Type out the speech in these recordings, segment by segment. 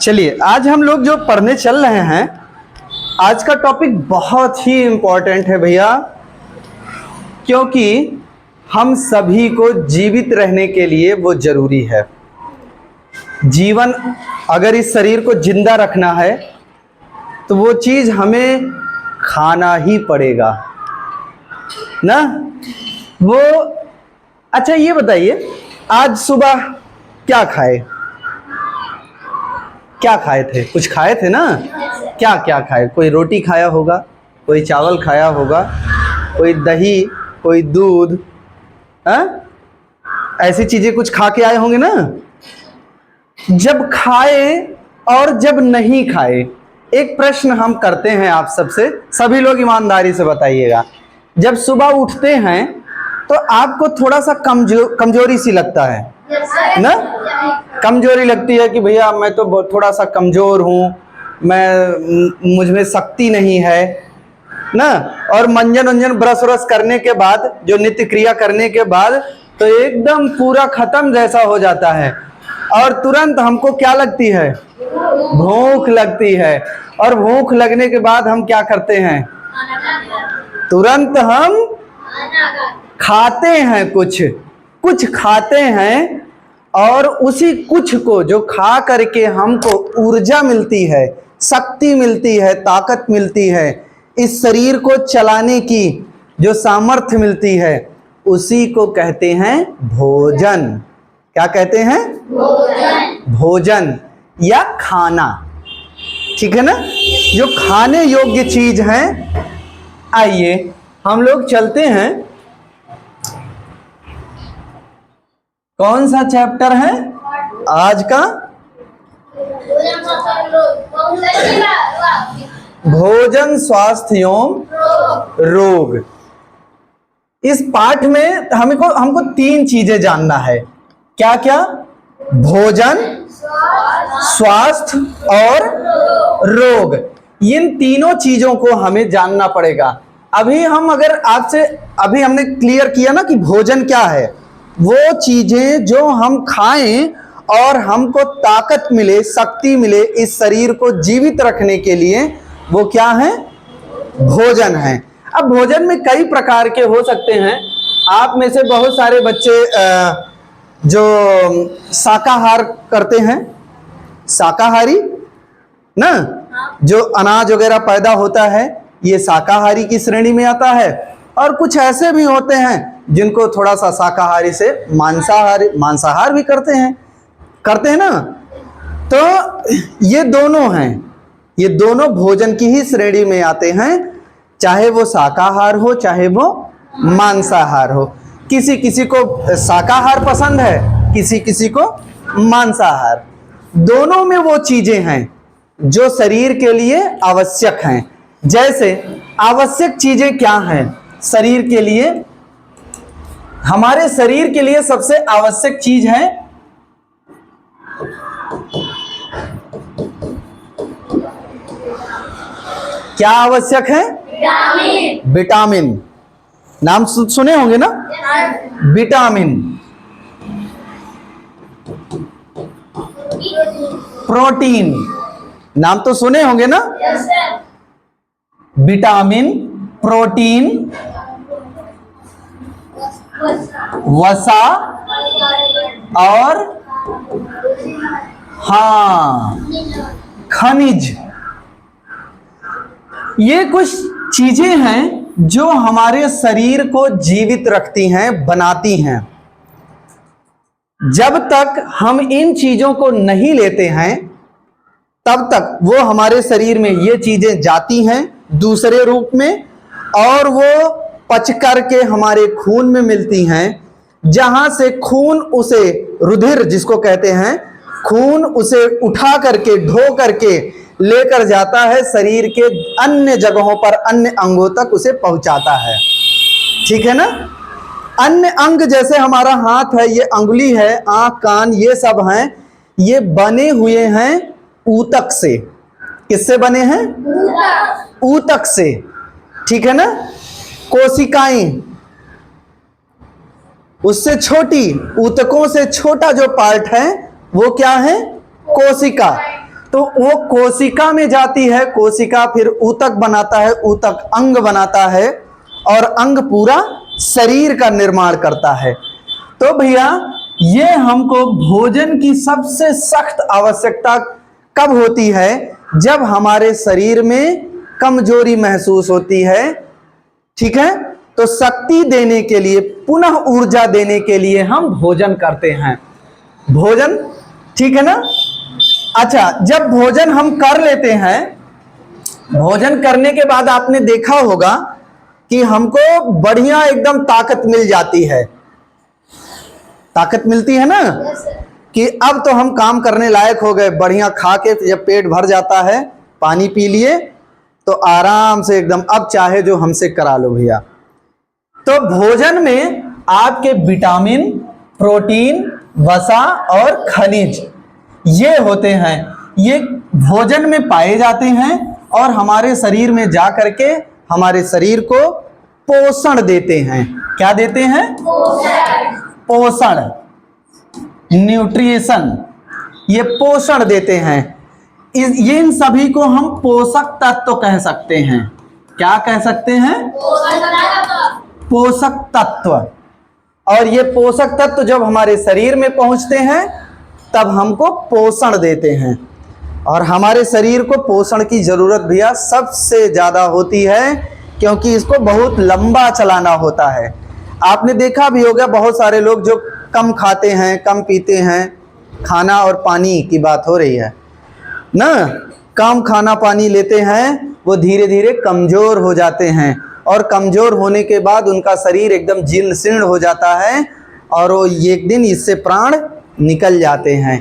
चलिए, आज हम लोग जो पढ़ने चल रहे हैं, आज का टॉपिक बहुत ही इम्पोर्टेंट है भैया, क्योंकि हम सभी को जीवित रहने के लिए वो ज़रूरी है। जीवन, अगर इस शरीर को जिंदा रखना है तो वो चीज़ हमें खाना ही पड़ेगा ना। वो अच्छा, ये बताइए, आज सुबह क्या खाए? क्या खाए थे? कुछ खाए थे ना? क्या क्या खाए? कोई रोटी खाया होगा, कोई चावल खाया होगा, कोई दही, कोई दूध, ऐसी चीज़ें कुछ खा के आए होंगे ना। जब खाए और जब नहीं खाए, एक प्रश्न हम करते हैं आप सबसे, सभी लोग ईमानदारी से बताइएगा। जब सुबह उठते हैं तो आपको थोड़ा सा कमजोरी सी लगता है ना, कमजोरी लगती है कि भैया मैं तो थोड़ा सा कमजोर हूँ, मुझ में शक्ति नहीं है ना। और मंजन वंजन ब्रश व्रश करने के बाद, जो नित्य क्रिया करने के बाद, तो एकदम पूरा खत्म जैसा हो जाता है और तुरंत हमको क्या लगती है? भूख लगती है। और भूख लगने के बाद हम क्या करते हैं? तुरंत हम खाते हैं, कुछ खाते हैं, और उसी कुछ को जो खा करके हमको ऊर्जा मिलती है, शक्ति मिलती है, ताकत मिलती है, इस शरीर को चलाने की जो सामर्थ्य मिलती है, उसी को कहते हैं भोजन। क्या कहते हैं? भोजन या खाना। ठीक है ना, जो खाने योग्य चीज है। आइए हम लोग चलते हैं। कौन सा चैप्टर है आज का? भोजन, स्वास्थ्य एवं रोग। इस पाठ में हमको तीन चीजें जानना है। क्या क्या? भोजन, स्वास्थ्य और रोग। इन तीनों चीजों को हमें जानना पड़ेगा। अभी हमने क्लियर किया ना कि भोजन क्या है। वो चीजें जो हम खाएं और हमको ताकत मिले, शक्ति मिले इस शरीर को जीवित रखने के लिए, वो क्या है? भोजन है। अब भोजन में कई प्रकार के हो सकते हैं। आप में से बहुत सारे बच्चे जो शाकाहार करते हैं, शाकाहारी ना, जो अनाज वगैरह पैदा होता है, ये शाकाहारी की श्रेणी में आता है। और कुछ ऐसे भी होते हैं जिनको थोड़ा सा शाकाहारी से मांसाहार भी करते हैं ना। तो ये दोनों हैं, ये दोनों भोजन की ही श्रेणी में आते हैं, चाहे वो शाकाहार हो चाहे वो मांसाहार हो। किसी किसी को शाकाहार पसंद है, किसी किसी को मांसाहार। दोनों में वो चीजें हैं जो शरीर के लिए आवश्यक हैं। जैसे आवश्यक चीजें क्या हैं शरीर के लिए? हमारे शरीर के लिए सबसे आवश्यक चीज है क्या? आवश्यक है विटामिन। नाम सुने होंगे ना, विटामिन। प्रोटीन, नाम तो सुने होंगे ना। विटामिन, प्रोटीन, वसा और खनिज। ये कुछ चीजें हैं जो हमारे शरीर को जीवित रखती हैं, बनाती हैं। जब तक हम इन चीजों को नहीं लेते हैं, तब तक वो हमारे शरीर में ये चीजें जाती हैं दूसरे रूप में, और वो पच करके हमारे खून में मिलती हैं, जहां से खून उसे, रुधिर जिसको कहते हैं, खून उसे उठा करके, ढो करके लेकर जाता है शरीर के अन्य जगहों पर, अन्य अंगों तक उसे पहुंचाता है। ठीक है ना। अन्य अंग जैसे हमारा हाथ है, ये अंगुली है, आंख, कान, ये सब हैं, ये बने हुए हैं ऊतक से। किससे बने हैं? ऊतक से। ठीक है ना। कोशिकाएं, उससे छोटी, ऊतकों से छोटा जो पार्ट है वो क्या है? कोशिका। तो वो कोशिका में जाती है, कोशिका फिर ऊतक बनाता है, ऊतक अंग बनाता है और अंग पूरा शरीर का निर्माण करता है। तो भैया ये हमको भोजन की सबसे सख्त आवश्यकता कब होती है? जब हमारे शरीर में कमजोरी महसूस होती है, ठीक है। तो शक्ति देने के लिए, पुनः ऊर्जा देने के लिए हम भोजन करते हैं, भोजन, ठीक है ना। अच्छा, जब भोजन हम कर लेते हैं, भोजन करने के बाद आपने देखा होगा कि हमको बढ़िया एकदम ताकत मिल जाती है, ताकत मिलती है ना, कि अब तो हम काम करने लायक हो गए। बढ़िया खा के जब पेट भर जाता है, पानी पी लिए तो आराम से एकदम अब चाहे जो हमसे करा लो भैया। तो भोजन में आपके विटामिन, प्रोटीन, वसा और खनिज ये होते हैं, ये भोजन में पाए जाते हैं और हमारे शरीर में जा करके हमारे शरीर को पोषण देते हैं। क्या देते हैं? पोषण, न्यूट्रिशन, ये पोषण देते हैं। इन सभी को हम पोषक तत्व कह सकते हैं। क्या कह सकते हैं? पोषक तत्व। और ये पोषक तत्व जब हमारे शरीर में पहुंचते हैं तब हमको पोषण देते हैं। और हमारे शरीर को पोषण की जरूरत भैया सबसे ज्यादा होती है, क्योंकि इसको बहुत लंबा चलाना होता है। आपने देखा भी होगा बहुत सारे लोग जो कम खाते हैं, कम पीते हैं, खाना और पानी की बात हो रही है ना, कम खाना पानी लेते हैं, वो धीरे धीरे कमजोर हो जाते हैं और कमजोर होने के बाद उनका शरीर एकदम जीर्ण शीर्ण हो जाता है और वो एक दिन इससे प्राण निकल जाते हैं।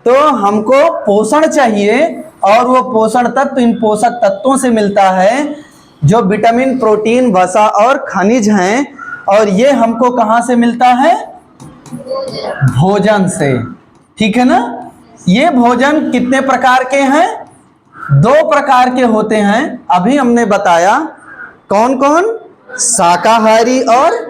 तो हमको पोषण चाहिए और वो पोषण तत्व इन पोषक तत्वों से मिलता है जो विटामिन, प्रोटीन, वसा और खनिज हैं। और ये हमको कहाँ से मिलता है? भोजन से, ठीक है ना। ये भोजन कितने प्रकार के हैं? 2 प्रकार के होते हैं, अभी हमने बताया। कौन कौन? शाकाहारी और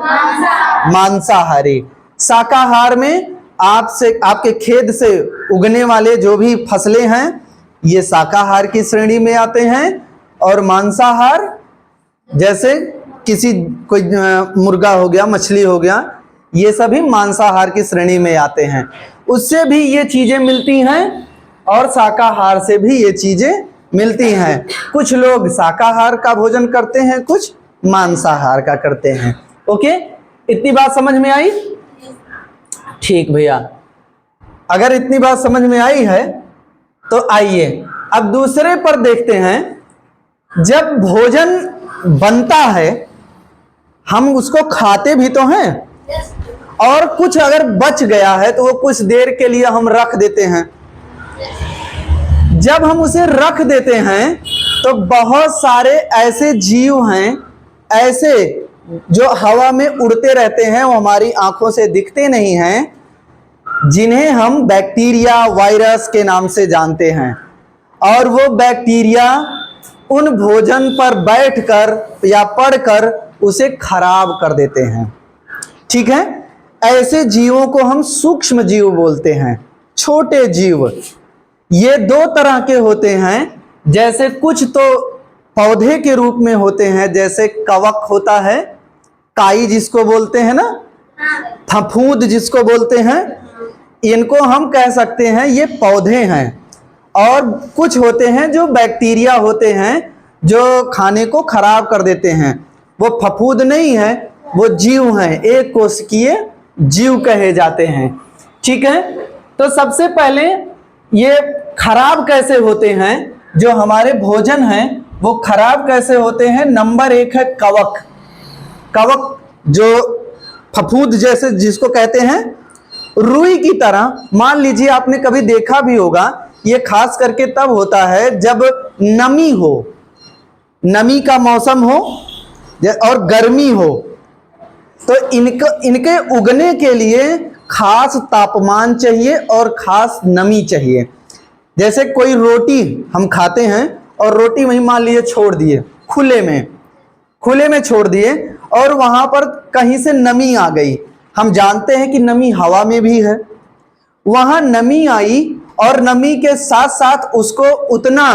मांसाहारी। शाकाहार में आपके खेत से उगने वाले जो भी फसलें हैं ये शाकाहार की श्रेणी में आते हैं। और मांसाहार जैसे कोई मुर्गा हो गया, मछली हो गया, ये सभी मांसाहार की श्रेणी में आते हैं। उससे भी ये चीजें मिलती हैं और शाकाहार से भी ये चीजें मिलती हैं। कुछ लोग शाकाहार का भोजन करते हैं, कुछ मांसाहार का करते हैं। ओके, इतनी बात समझ में आई? ठीक भैया, अगर इतनी बात समझ में आई है तो आइए अब दूसरे पर देखते हैं। जब भोजन बनता है हम उसको खाते भी तो हैं, और कुछ अगर बच गया है तो वो कुछ देर के लिए हम रख देते हैं। जब हम उसे रख देते हैं तो बहुत सारे ऐसे जीव हैं, ऐसे जो हवा में उड़ते रहते हैं, वो हमारी आंखों से दिखते नहीं हैं, जिन्हें हम बैक्टीरिया, वायरस के नाम से जानते हैं। और वो बैक्टीरिया उन भोजन पर बैठकर या पड़कर उसे खराब कर देते हैं, ठीक है। ऐसे जीवों को हम सूक्ष्म जीव बोलते हैं, छोटे जीव। ये 2 तरह के होते हैं। जैसे कुछ तो पौधे के रूप में होते हैं, जैसे कवक होता है, काई जिसको बोलते हैं ना, फफूंद जिसको बोलते हैं, इनको हम कह सकते हैं ये पौधे हैं। और कुछ होते हैं जो बैक्टीरिया होते हैं जो खाने को खराब कर देते हैं। वो फफूंद नहीं है, वो जीव हैं, एक कोशिकीय जीव कहे जाते हैं, ठीक है। तो सबसे पहले ये खराब कैसे होते हैं? जो हमारे भोजन हैं वो खराब कैसे होते हैं? नंबर 1 है कवक। कवक जो फफूंद जैसे जिसको कहते हैं, रुई की तरह। मान लीजिए आपने कभी देखा भी होगा, ये खास करके तब होता है जब नमी हो, नमी का मौसम हो और गर्मी हो, तो इनके उगने के लिए खास तापमान चाहिए और खास नमी चाहिए। जैसे कोई रोटी हम खाते हैं और रोटी वहीं मान लिए छोड़ दिए खुले में छोड़ दिए और वहां पर कहीं से नमी आ गई। हम जानते हैं कि नमी हवा में भी है, वहां नमी आई और नमी के साथ साथ उसको उतना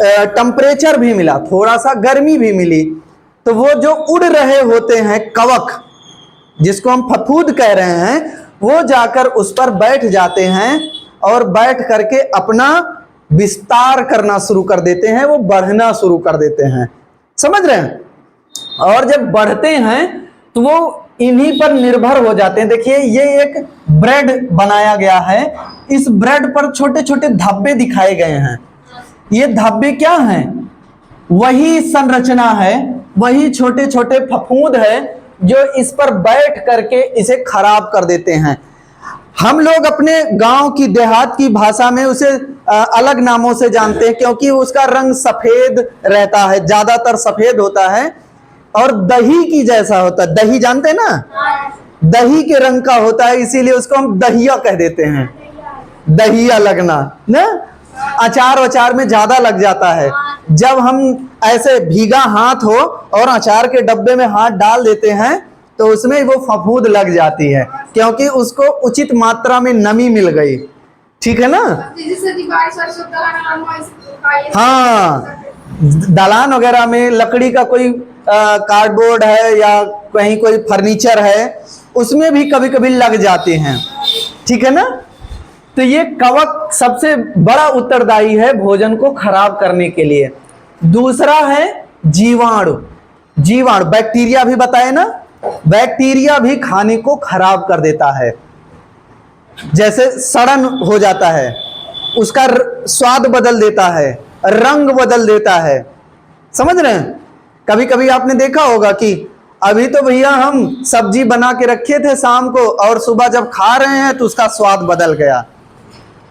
टेम्परेचर भी मिला, थोड़ा सा गर्मी भी मिली, तो वो जो उड़ रहे होते हैं कवक, जिसको हम फफूंद कह रहे हैं, वो जाकर उस पर बैठ जाते हैं और बैठ करके अपना विस्तार करना शुरू कर देते हैं, वो बढ़ना शुरू कर देते हैं। समझ रहे हैं? और जब बढ़ते हैं तो वो इन्हीं पर निर्भर हो जाते हैं। देखिए ये एक ब्रेड बनाया गया है, इस ब्रेड पर छोटे छोटे धब्बे दिखाए गए हैं। ये धब्बे क्या हैं? वही संरचना है, वही छोटे छोटे फफूंद है जो इस पर बैठ करके इसे खराब कर देते हैं। हम लोग अपने गांव की देहात की भाषा में उसे अलग नामों से जानते हैं, क्योंकि उसका रंग सफेद रहता है, ज्यादातर सफेद होता है और दही की जैसा होता है। दही जानते हैं ना, दही के रंग का होता है, इसीलिए उसको हम दहिया कह देते हैं। दहिया लगना ना, अचार वचार में ज्यादा लग जाता है। जब हम ऐसे भीगा हाथ हो और अचार के डब्बे में हाथ डाल देते हैं तो उसमें वो फफूंद लग जाती है, क्योंकि उसको उचित मात्रा में नमी मिल गई। ठीक है ना? हाँ, दलान वगैरह में लकड़ी का कोई कार्डबोर्ड है या कहीं कोई फर्नीचर है, उसमें भी कभी कभी लग जाते हैं। ठीक है ना? तो ये कवक सबसे बड़ा उत्तरदायी है भोजन को खराब करने के लिए। दूसरा है जीवाणु। जीवाणु, बैक्टीरिया भी बताए ना, बैक्टीरिया भी खाने को खराब कर देता है। जैसे सड़न हो जाता है, उसका स्वाद बदल देता है, रंग बदल देता है। समझ रहे हैं? कभी कभी आपने देखा होगा कि अभी तो भैया हम सब्जी बना के रखे थे शाम को और सुबह जब खा रहे हैं तो उसका स्वाद बदल गया,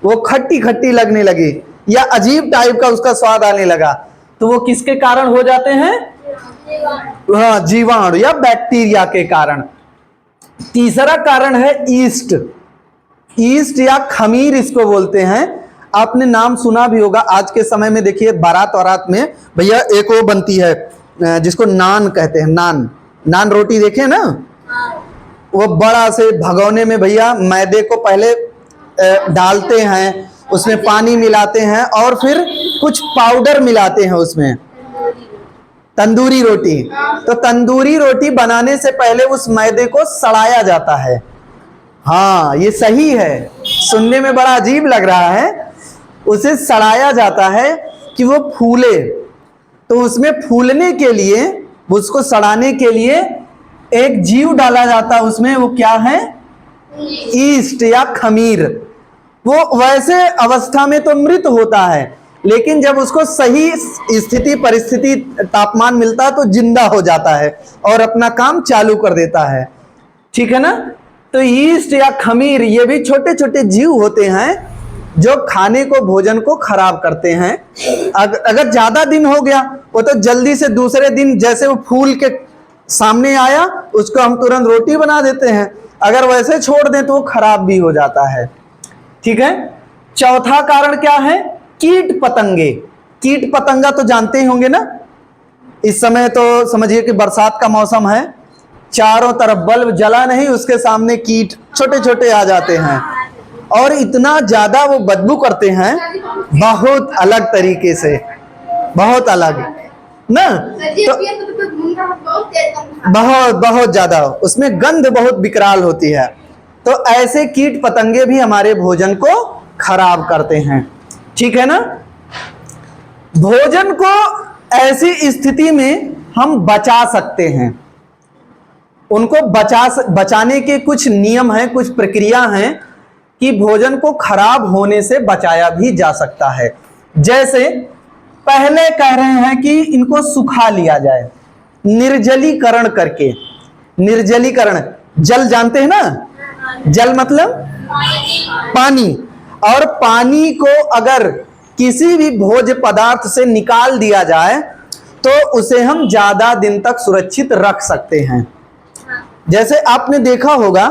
वो खट्टी खट्टी लगने लगी या अजीब टाइप का उसका स्वाद आने लगा। तो वो किसके कारण हो जाते हैं? हाँ, जीवाणु या बैक्टीरिया के कारण। तीसरा कारण है ईस्ट। ईस्ट या खमीर इसको बोलते हैं। आपने नाम सुना भी होगा। आज के समय में देखिए बारात वारात में भैया एक वो बनती है जिसको नान कहते हैं। नान, नान रोटी देखे ना, वो बड़ा से भगोने में भैया मैदे को पहले डालते हैं, उसमें पानी मिलाते हैं और फिर कुछ पाउडर मिलाते हैं उसमें। तंदूरी रोटी। तो तंदूरी रोटी बनाने से पहले उस मैदे को सड़ाया जाता है। हाँ, ये सही है, सुनने में बड़ा अजीब लग रहा है। उसे सड़ाया जाता है कि वो फूले। तो उसमें फूलने के लिए, उसको सड़ाने के लिए एक जीव डाला जाता है उसमें। वो क्या है? ईस्ट या खमीर। वो वैसे अवस्था में तो मृत होता है, लेकिन जब उसको सही स्थिति परिस्थिति तापमान मिलता है तो जिंदा हो जाता है और अपना काम चालू कर देता है। ठीक है ना? तो ईस्ट या खमीर ये भी छोटे छोटे जीव होते हैं जो खाने को, भोजन को खराब करते हैं। अगर ज्यादा दिन हो गया वो तो जल्दी से दूसरे दिन जैसे वो फूल के सामने आया उसको हम तुरंत रोटी बना देते हैं। अगर वैसे छोड़ दें तो वो खराब भी हो जाता है। ठीक है? चौथा कारण क्या है? कीट पतंगे। कीट पतंगा तो जानते ही होंगे ना। इस समय तो समझिए कि बरसात का मौसम है, चारों तरफ बल्ब जला नहीं, उसके सामने कीट छोटे छोटे आ जाते हैं और इतना ज्यादा वो बदबू करते हैं, बहुत अलग तरीके से, बहुत अलग ना। तो बहुत बहुत ज्यादा उसमें गंध बहुत विकराल होती है। तो ऐसे कीट पतंगे भी हमारे भोजन को खराब करते हैं। ठीक है ना? भोजन को ऐसी स्थिति में हम बचा सकते हैं। उनको बचाने के कुछ नियम हैं, कुछ प्रक्रिया हैं कि भोजन को खराब होने से बचाया भी जा सकता है। जैसे पहले कह रहे हैं कि इनको सुखा लिया जाए, निर्जलीकरण करके। निर्जलीकरण, जल जानते हैं ना? जल मतलब पानी। और पानी को अगर किसी भी भोज्य पदार्थ से निकाल दिया जाए तो उसे हम ज्यादा दिन तक सुरक्षित रख सकते हैं। जैसे आपने देखा होगा,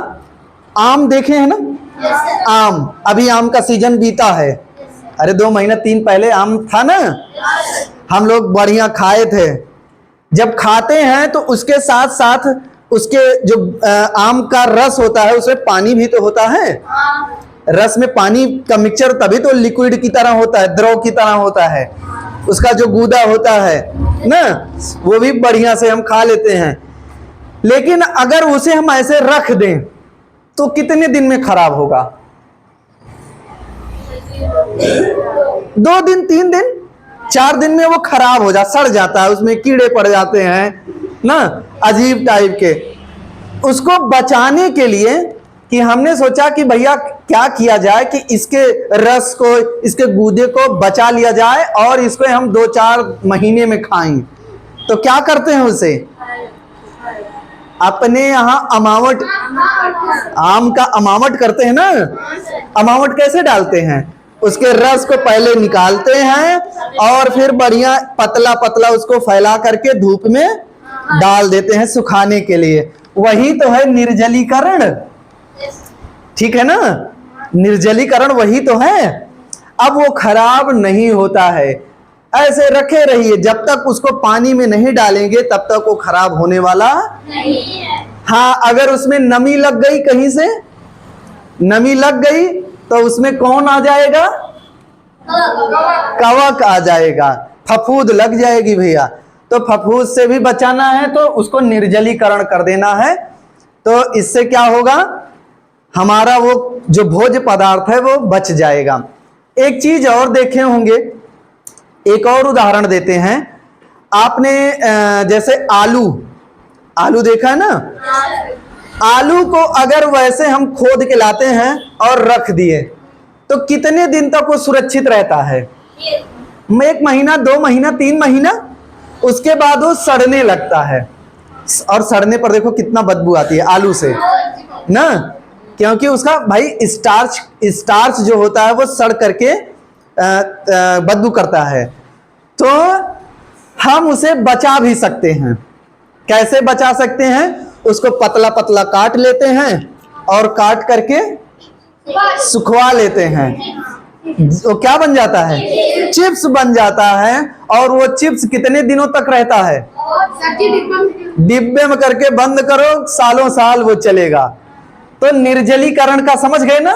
आम देखे हैं ना? आम, अभी आम का सीजन बीता है। अरे 2 महीना 3 पहले आम था ना, हम लोग बढ़िया खाए थे। जब खाते हैं तो उसके साथ साथ उसके जो आम का रस होता है उसमें पानी भी तो होता है। रस में पानी का मिक्सचर तभी तो लिक्विड की तरह होता है, द्रव की तरह होता है। उसका जो गूदा होता है ना, वो भी बढ़िया से हम खा लेते हैं। लेकिन अगर उसे हम ऐसे रख दें तो कितने दिन में खराब होगा? 2 दिन, 3 दिन, 4 दिन में वो खराब हो सड़ जाता है, उसमें कीड़े पड़ जाते हैं ना, अजीब टाइप के। उसको बचाने के लिए कि हमने सोचा कि भैया क्या किया जाए कि इसके रस को, इसके गूदे को बचा लिया जाए और इसको हम 2-4 महीने में खाएं। तो क्या करते हैं उसे? अपने यहाँ अमावट, आम का अमावट करते हैं ना। अमावट कैसे डालते हैं? उसके रस को पहले निकालते हैं और फिर बढ़िया पतला पतला उसको फैला करके धूप में डाल देते हैं सुखाने के लिए। वही तो है निर्जलीकरण, ठीक है ना? निर्जलीकरण वही तो है। अब वो खराब नहीं होता है, ऐसे रखे रहिए, जब तक उसको पानी में नहीं डालेंगे तब तक वो खराब होने वाला नहीं है। हाँ, अगर उसमें नमी लग गई, कहीं से नमी लग गई तो उसमें कौन आ जाएगा? कवक आ जाएगा, फफूंद लग जाएगी भैया। तो फफूंद से भी बचाना है तो उसको निर्जलीकरण कर देना है। तो इससे क्या होगा? हमारा वो जो भोज्य पदार्थ है वो बच जाएगा। एक चीज और देखे होंगे, एक और उदाहरण देते हैं। आपने जैसे आलू देखा है ना? आलू को अगर वैसे हम खोद के लाते हैं और रख दिए तो कितने दिन तक वो सुरक्षित रहता है? 1 महीना, 2 महीना, 3 महीना, उसके बाद वो सड़ने लगता है। और सड़ने पर देखो कितना बदबू आती है आलू से ना, क्योंकि उसका भाई स्टार्च जो होता है वो सड़ करके बदबू करता है। तो हम उसे बचा भी सकते हैं। कैसे बचा सकते हैं? उसको पतला पतला काट लेते हैं और काट करके सुखवा लेते हैं। वो क्या बन जाता है? चिप्स बन जाता है। और वो चिप्स कितने दिनों तक रहता है? डिब्बे में करके बंद करो, सालों साल वो चलेगा। तो निर्जलीकरण का समझ गए ना?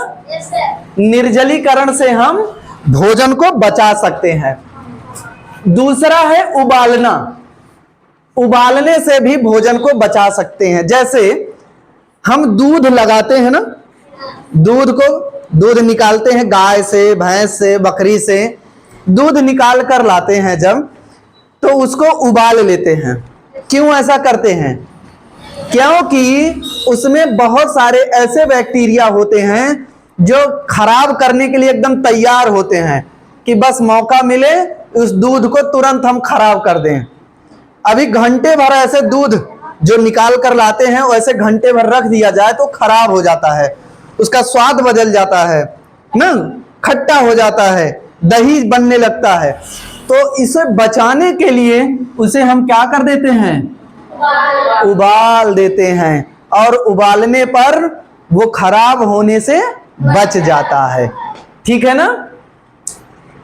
निर्जलीकरण से हम भोजन को बचा सकते हैं। दूसरा है उबालना। उबालने से भी भोजन को बचा सकते हैं। जैसे हम दूध लगाते हैं ना, दूध निकालते हैं गाय से, भैंस से, बकरी से, दूध निकाल कर लाते हैं जब, तो उसको उबाल लेते हैं। क्यों ऐसा करते हैं? क्योंकि उसमें बहुत सारे ऐसे बैक्टीरिया होते हैं जो खराब करने के लिए एकदम तैयार होते हैं कि बस मौका मिले उस दूध को तुरंत हम खराब कर दें। अभी घंटे भर ऐसे दूध जो निकाल कर लाते हैं वैसे घंटे भर रख दिया जाए तो खराब हो जाता है, उसका स्वाद बदल जाता है ना, खट्टा हो जाता है, दही बनने लगता है। तो इसे बचाने के लिए उसे हम क्या कर देते हैं? उबाल देते हैं। और उबालने पर वो खराब होने से बच जाता है। ठीक है ना?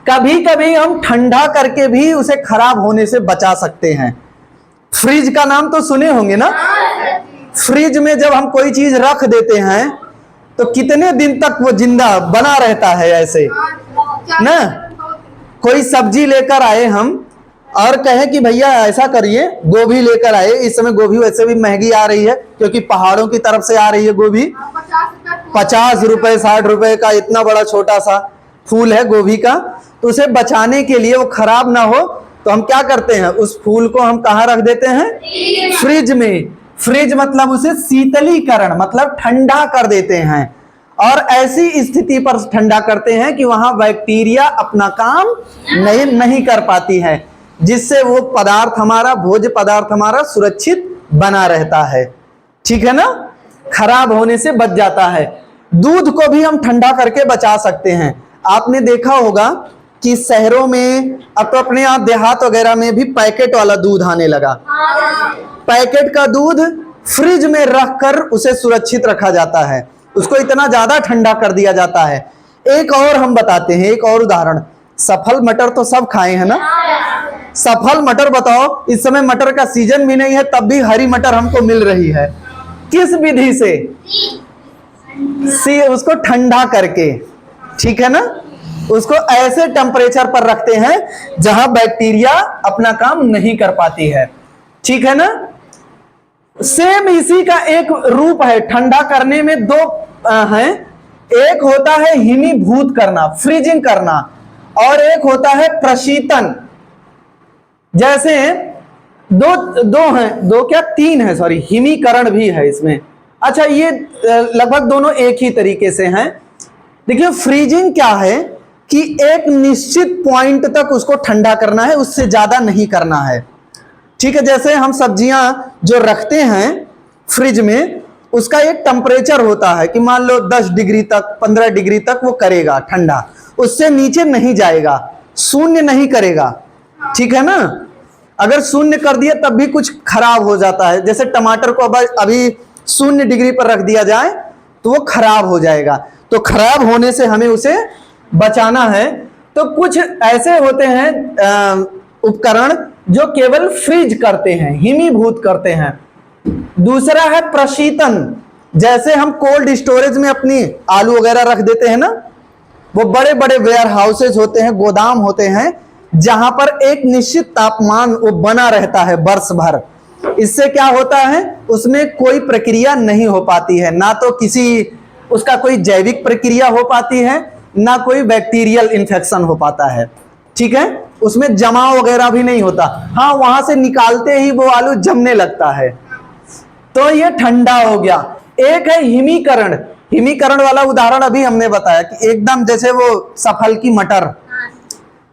कभी कभी हम ठंडा करके भी उसे खराब होने से बचा सकते हैं। फ्रिज का नाम तो सुने होंगे ना? फ्रिज में जब हम कोई चीज रख देते हैं तो कितने दिन तक वो जिंदा बना रहता है ऐसे ना। कोई सब्जी लेकर आए हम और कहे कि भैया ऐसा करिए, गोभी लेकर आए। इस समय गोभी वैसे भी महंगी आ रही है क्योंकि पहाड़ों की तरफ से आ रही है गोभी। 50 रुपए 60 रुपए का इतना बड़ा छोटा सा फूल है गोभी का। तो उसे बचाने के लिए, वो खराब ना हो, तो हम क्या करते हैं? उस फूल को हम कहाँ रख देते हैं? फ्रिज में। फ्रिज मतलब उसे शीतलीकरण मतलब ठंडा कर देते हैं। और ऐसी स्थिति पर ठंडा करते हैं कि वहां बैक्टीरिया अपना काम नहीं कर पाती है, जिससे वो पदार्थ हमारा, भोज्य पदार्थ हमारा सुरक्षित बना रहता है। ठीक है ना? खराब होने से बच जाता है। दूध को भी हम ठंडा करके बचा सकते हैं। आपने देखा होगा कि शहरों में, अब तो अपने यहाँ देहात वगैरह में भी पैकेट वाला दूध आने लगा। पैकेट का दूध फ्रिज में रखकर उसे सुरक्षित रखा जाता है, उसको इतना ज्यादा ठंडा कर दिया जाता है। एक और हम बताते हैं, एक और उदाहरण। सफल मटर तो सब खाए हैं ना? सफल मटर बताओ, इस समय मटर का सीजन भी नहीं है तब भी हरी मटर हमको मिल रही है। किस विधि से? सी उसको ठंडा करके, ठीक है ना, उसको ऐसे टेम्परेचर पर रखते हैं जहां बैक्टीरिया अपना काम नहीं कर पाती है, ठीक है ना। सेम इसी का एक रूप है, ठंडा करने में दो हैं, एक होता है हिमीभूत करना, फ्रीजिंग करना, और एक होता है प्रशीतन। जैसे दो हैं, दो क्या तीन है, सॉरी, हिमीकरण भी है इसमें। अच्छा, ये लगभग दोनों एक ही तरीके से हैं। देखिए, फ्रीजिंग क्या है कि एक निश्चित पॉइंट तक उसको ठंडा करना है, उससे ज्यादा नहीं करना है, ठीक है। जैसे हम सब्जियां जो रखते हैं फ्रिज में, उसका एक टेम्परेचर होता है कि मान लो 10 डिग्री तक, 15 डिग्री तक वो करेगा ठंडा, उससे नीचे नहीं जाएगा, शून्य नहीं करेगा, ठीक है ना। अगर शून्य कर दिया तब भी कुछ खराब हो जाता है। जैसे टमाटर को अभी 0 डिग्री पर रख दिया जाए तो वो खराब हो जाएगा, तो खराब होने से हमें उसे बचाना है। तो कुछ ऐसे होते हैं उपकरण जो केवल फ्रीज करते हैं, हिमीभूत करते हैं। दूसरा है प्रशीतन। जैसे हम कोल्ड स्टोरेज में अपनी आलू वगैरह रख देते हैं ना, वो बड़े बड़े वेयर हाउसेज होते हैं, गोदाम होते हैं, जहां पर एक निश्चित तापमान वो बना रहता है वर्ष भर। इससे क्या होता है, उसमें कोई प्रक्रिया नहीं हो पाती है, ना तो किसी उसका कोई जैविक प्रक्रिया हो पाती है, ना कोई बैक्टीरियल इन्फेक्शन हो पाता है, ठीक है। उसमें जमाव वगैरह भी नहीं होता। हाँ, वहां से निकालते ही वो आलू जमने लगता है। तो ये ठंडा हो गया। एक है हिमीकरण। हिमीकरण वाला उदाहरण अभी हमने बताया कि एकदम जैसे वो सफल की मटर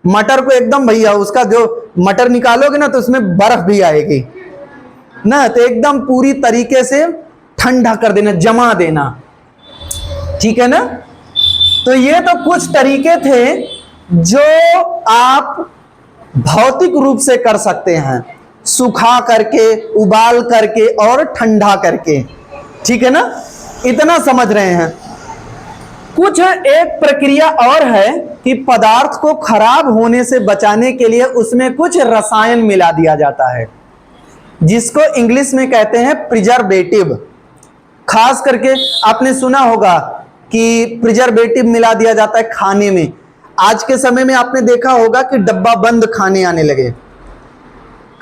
को एकदम, भैया उसका जो मटर निकालोगे ना तो उसमें बर्फ भी आएगी ना, तो एकदम पूरी तरीके से ठंडा कर देना, जमा देना, ठीक है ना। तो ये तो कुछ तरीके थे जो आप भौतिक रूप से कर सकते हैं, सुखा करके, उबाल करके और ठंडा करके, ठीक है ना। इतना समझ रहे हैं। कुछ एक प्रक्रिया और है कि पदार्थ को खराब होने से बचाने के लिए उसमें कुछ रसायन मिला दिया जाता है, जिसको इंग्लिश में कहते हैं प्रिजर्वेटिव। खास करके आपने सुना होगा कि प्रिजर्वेटिव मिला दिया जाता है खाने में। आज के समय में आपने देखा होगा कि डब्बा बंद खाने आने लगे।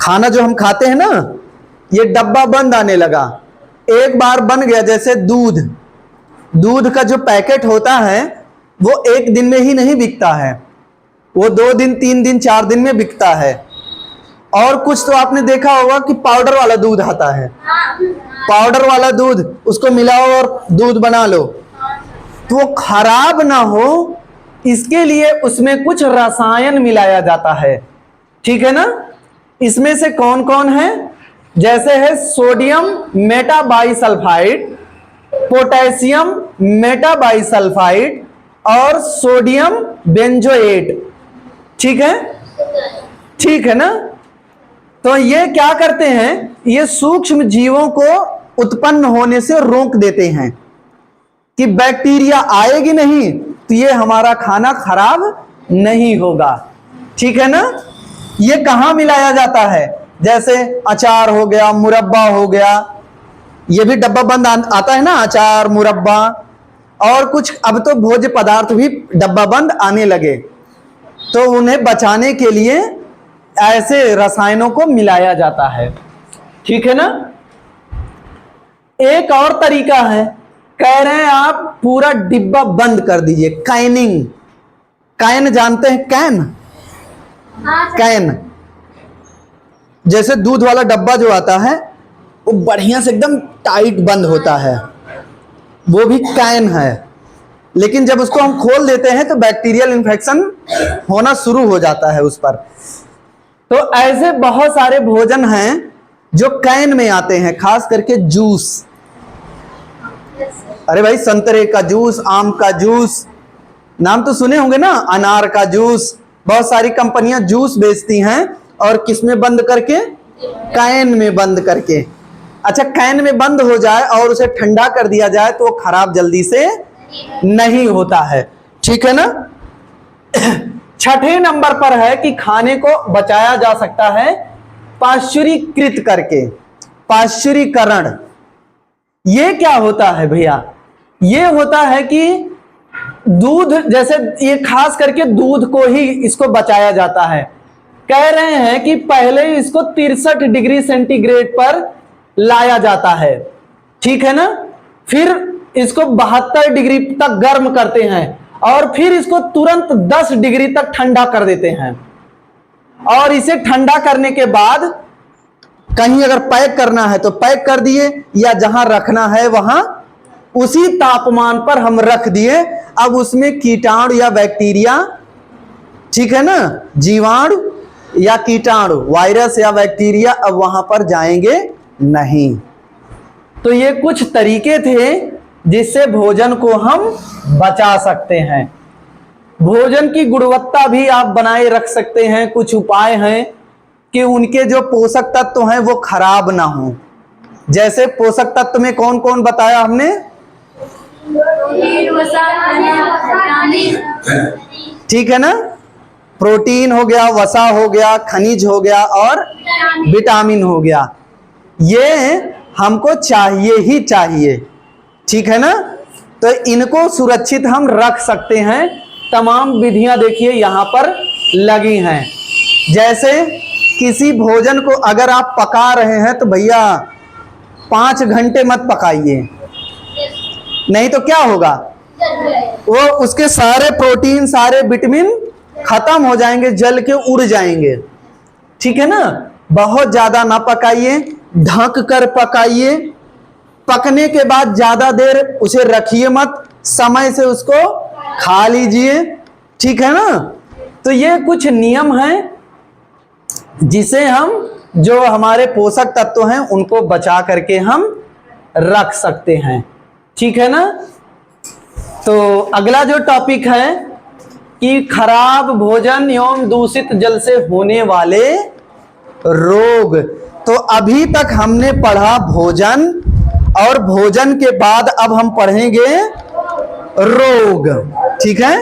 खाना जो हम खाते हैं ना, ये डब्बा बंद आने लगा। एक बार बन गया, जैसे दूध का जो पैकेट होता है वो एक दिन में ही नहीं बिकता है, वो 2 दिन, 3 दिन, 4 दिन में बिकता है। और कुछ तो आपने देखा होगा कि पाउडर वाला दूध आता है, पाउडर वाला दूध, उसको मिलाओ और दूध बना लो, तो वो खराब ना हो इसके लिए उसमें कुछ रसायन मिलाया जाता है, ठीक है ना। इसमें से कौन कौन है? जैसे है सोडियम मेटाबाइसल्फाइड, पोटेशियम मेटाबाइसल्फाइड और सोडियम बेंजोएट, ठीक है, ठीक है ना। तो ये क्या करते हैं, ये सूक्ष्म जीवों को उत्पन्न होने से रोक देते हैं कि बैक्टीरिया आएगी नहीं तो ये हमारा खाना खराब नहीं होगा, ठीक है ना। ये कहां मिलाया जाता है? जैसे अचार हो गया, मुरब्बा हो गया, ये भी डब्बा बंद आता है ना, अचार, मुरब्बा, और कुछ अब तो भोज्य पदार्थ भी डब्बा बंद आने लगे। तो उन्हें बचाने के लिए ऐसे रसायनों को मिलाया जाता है, ठीक है ना। एक और तरीका है, कह रहे हैं आप पूरा डिब्बा बंद कर दीजिए, कैनिंग। कैन जानते हैं? कैन जैसे दूध वाला डब्बा जो आता है वो बढ़िया से एकदम टाइट बंद होता है, वो भी कैन है। लेकिन जब उसको हम खोल देते हैं तो बैक्टीरियल इन्फेक्शन होना शुरू हो जाता है उस पर। तो ऐसे बहुत सारे भोजन हैं जो कैन में आते हैं, खास करके जूस। अरे भाई, संतरे का जूस, आम का जूस, नाम तो सुने होंगे ना, अनार का जूस। बहुत सारी कंपनियां जूस बेचती हैं, और किस में बंद करके? कैन में बंद करके। अच्छा, कैन में बंद हो जाए और उसे ठंडा कर दिया जाए तो वो खराब जल्दी से नहीं होता है, ठीक है ना। छठे नंबर पर है कि खाने को बचाया जा सकता है पाश्चुरीकृत करके। पाश्चुरीकरण ये क्या होता है भैया? ये होता है कि दूध, जैसे ये खास करके दूध को ही इसको बचाया जाता है। कह रहे हैं कि पहले इसको 63 डिग्री सेंटीग्रेड पर लाया जाता है, ठीक है ना, फिर इसको 72 डिग्री तक गर्म करते हैं और फिर इसको तुरंत 10 डिग्री तक ठंडा कर देते हैं। और इसे ठंडा करने के बाद कहीं अगर पैक करना है तो पैक कर दिए, या जहां रखना है वहां उसी तापमान पर हम रख दिए। अब उसमें कीटाणु या बैक्टीरिया, ठीक है ना, जीवाणु या कीटाणु, वायरस या बैक्टीरिया अब वहां पर जाएंगे नहीं। तो ये कुछ तरीके थे जिससे भोजन को हम बचा सकते हैं। भोजन की गुणवत्ता भी आप बनाए रख सकते हैं। कुछ उपाय हैं कि उनके जो पोषक तत्व हैं वो खराब ना हो। जैसे पोषक तत्व में कौन कौन बताया हमने? ठीक है ना, प्रोटीन हो गया, वसा हो गया, खनिज हो गया और विटामिन हो गया। ये हमको चाहिए ही चाहिए, ठीक है ना। तो इनको सुरक्षित हम रख सकते हैं। तमाम विधियां देखिए यहां पर लगी हैं। जैसे किसी भोजन को अगर आप पका रहे हैं तो भैया 5 घंटे मत पकाइए, नहीं तो क्या होगा, वो उसके सारे प्रोटीन, सारे विटामिन खत्म हो जाएंगे, जल के उड़ जाएंगे, ठीक है ना। बहुत ज्यादा ना पकाइए, ढक कर पकाइए। पकने के बाद ज्यादा देर उसे रखिए मत, समय से उसको खा लीजिए, ठीक है ना। तो ये कुछ नियम हैं जिसे हम, जो हमारे पोषक तत्व हैं उनको बचा करके हम रख सकते हैं, ठीक है ना। तो अगला जो टॉपिक है कि खराब भोजन एवं दूषित जल से होने वाले रोग। तो अभी तक हमने पढ़ा भोजन, और भोजन के बाद अब हम पढ़ेंगे रोग, ठीक है।